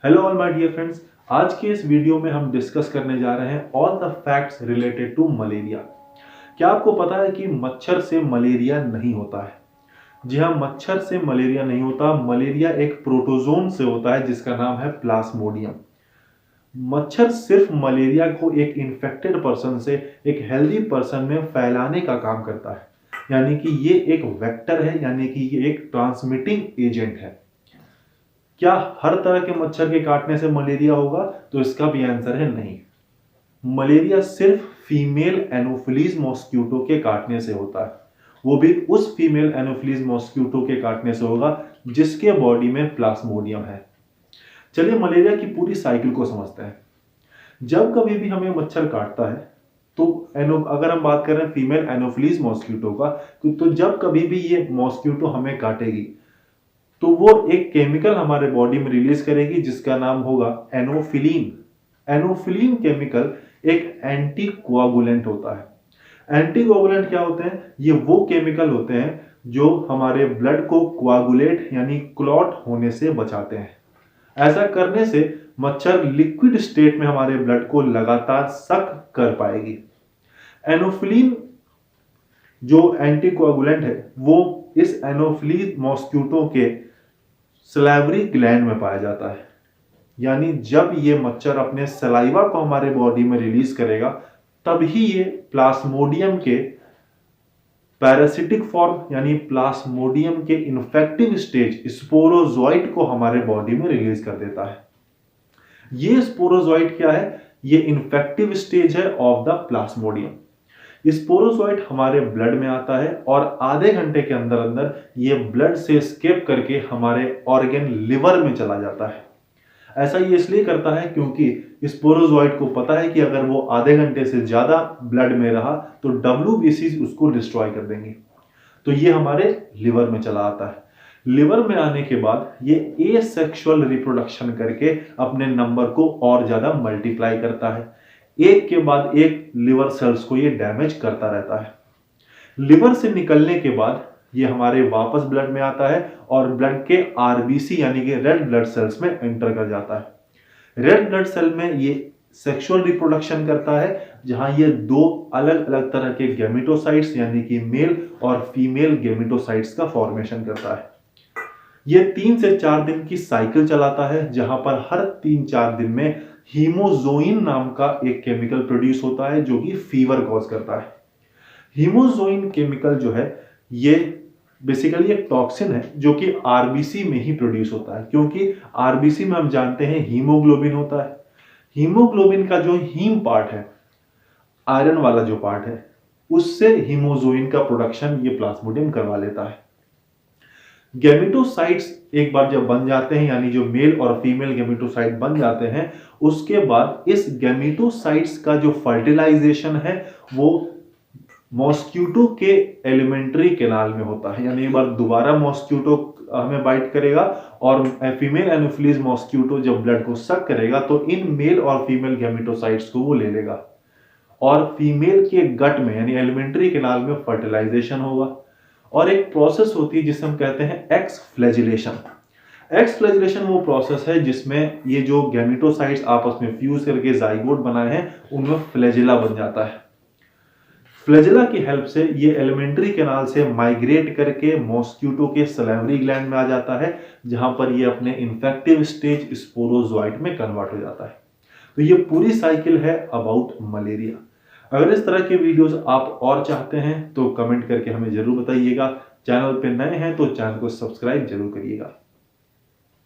Hello all my dear friends, आज के इस वीडियो में हम डिस्कस करने जा रहे हैं all the facts related to malaria. क्या आपको पता है कि मच्छर से मलेरिया नहीं होता है? जी हाँ, मच्छर से मलेरिया नहीं होता। मलेरिया एक प्रोटोजोन से होता है जिसका नाम है प्लाज्मोडियम। मच्छर सिर्फ मलेरिया को एक इन्फेक्टेड पर्सन से एक हेल्दी पर्सन में फैलाने का काम करता है, यानी कि ये एक वेक्टर है, यानी कि ये एक ट्रांसमिटिंग एजेंट है। क्या हर तरह के मच्छर के काटने से मलेरिया होगा? तो इसका भी आंसर है नहीं। मलेरिया सिर्फ फीमेल एनोफिलीज मॉस्क्यूटो के काटने से होता है, वो भी उस फीमेल एनोफिलीज मॉस्क्यूटो के काटने से होगा जिसके बॉडी में प्लाज्मोडियम है। चलिए मलेरिया की पूरी साइकिल को समझते हैं। जब कभी भी हमें मच्छर काटता है तो अगर हम बात करें फीमेल एनोफिलीज मॉस्क्यूटो का, तो जब कभी भी ये मॉस्क्यूटो हमें काटेगी तो वो एक केमिकल हमारे बॉडी में रिलीज करेगी जिसका नाम होगा एनोफिलीन। एनोफिलीन केमिकल एक एंटी कोआगुलेंट होता है। एंटी कोआगुलेंट क्या होते हैं? ये वो केमिकल होते हैं जो हमारे ब्लड को कोआगुलेट यानी क्लॉट होने से बचाते हैं। ऐसा करने से मच्छर लिक्विड स्टेट में हमारे ब्लड को लगातार सक कर पाएगी। एनोफिलीन जो एंटीकोआगुलेंट है वो इस एनोफिलीज मॉस्क्यूटो के सलाइवरी ग्लैंड में पाया जाता है, यानी जब ये मच्छर अपने सलाइवा को हमारे बॉडी में रिलीज करेगा तभी ये प्लाज्मोडियम के पैरासिटिक फॉर्म यानी प्लाज्मोडियम के इन्फेक्टिव स्टेज स्पोरोजोइट को हमारे बॉडी में रिलीज कर देता है। ये स्पोरोजोइट क्या है? ये इन्फेक्टिव स्टेज है ऑफ द प्लाज्मोडियम। स्पोरोजोइट हमारे ब्लड में आता है और आधे घंटे के अंदर अंदर ये ब्लड से स्केप करके हमारे ऑर्गन लिवर में चला जाता है। ऐसा ये इसलिए करता है क्योंकि स्पोरोजोइट को पता है कि अगर वो आधे घंटे से ज्यादा ब्लड में रहा तो WBC उसको डिस्ट्रॉय कर देंगे। तो ये हमारे लिवर में चला आता है। लिवर में आने के बाद ये एसेक्सुअल रिप्रोडक्शन करके अपने नंबर को और ज्यादा मल्टीप्लाई करता है। एक के बाद एक लिवर सेल्स को ये डैमेज करता रहता है। लिवर से निकलने के बाद ये हमारे वापस ब्लड में आता है और ब्लड के RBC यानी कि रेड ब्लड सेल्स में एंटर कर जाता है। रेड ब्लड सेल में ये सेक्सुअल रिप्रोडक्शन करता है, जहां ये दो अलग अलग तरह के गैमेटोसाइट्स यानी कि मेल और फीमेल गैमेटोसाइट्स का फॉर्मेशन करता है। ये 3 से 4 दिन की साइकिल चलाता है, जहां पर हर 3-4 दिन में हीमोजोइन नाम का एक केमिकल प्रोड्यूस होता है जो कि फीवर कॉज करता है। हीमोजोइन केमिकल जो है ये बेसिकली एक टॉक्सिन है जो कि RBC में ही प्रोड्यूस होता है, क्योंकि RBC में हम जानते हैं हीमोग्लोबिन होता है। हीमोग्लोबिन का जो हीम पार्ट है, आयरन वाला जो पार्ट है, उससे हीमोजोइन का प्रोडक्शन ये प्लाज्मोडियम करवा लेता है। गैमेटोसाइट्स एक बार जब बन जाते हैं, यानी जो मेल और फीमेल गैमेटोसाइट बन जाते हैं, उसके बाद इस गैमेटोसाइट्स का जो फर्टिलाइजेशन है वो मॉस्क्यूटो के एलिमेंट्री कैनाल में होता है। यानी एक बार दोबारा मॉस्क्यूटो हमें बाइट करेगा और फीमेल एनोफिलीज मॉस्क्यूटो जब ब्लड को सक करेगा तो इन मेल और फीमेल गैमेटोसाइट्स को वो ले लेगा और फीमेल के गट में यानी एलिमेंट्री कैनाल में फर्टिलाइजेशन होगा। और एक प्रोसेस होती है जिसे हम कहते हैं एक्सफ्लैजिलेशन। एक्सफ्लैजिलेशन वो प्रोसेस है जिसमें ये जो गैमेटोसाइट्स आपस में फ्यूज करके जाइगोट बनाए हैं उनमें फ्लैजिला बन जाता है। फ्लैजिला की हेल्प से ये एलिमेंट्री कैनाल से माइग्रेट करके मॉस्क्यूटो के सलाइवरी ग्लैंड में आ जाता है, जहां पर ये अपने इन्फेक्टिव स्टेज स्पोरोजोइट में कन्वर्ट हो जाता है। तो ये पूरी साइकिल है अबाउट मलेरिया। अगर इस तरह के वीडियोस आप और चाहते हैं तो कमेंट करके हमें जरूर बताइएगा। चैनल पे नए हैं तो चैनल को सब्सक्राइब जरूर करिएगा।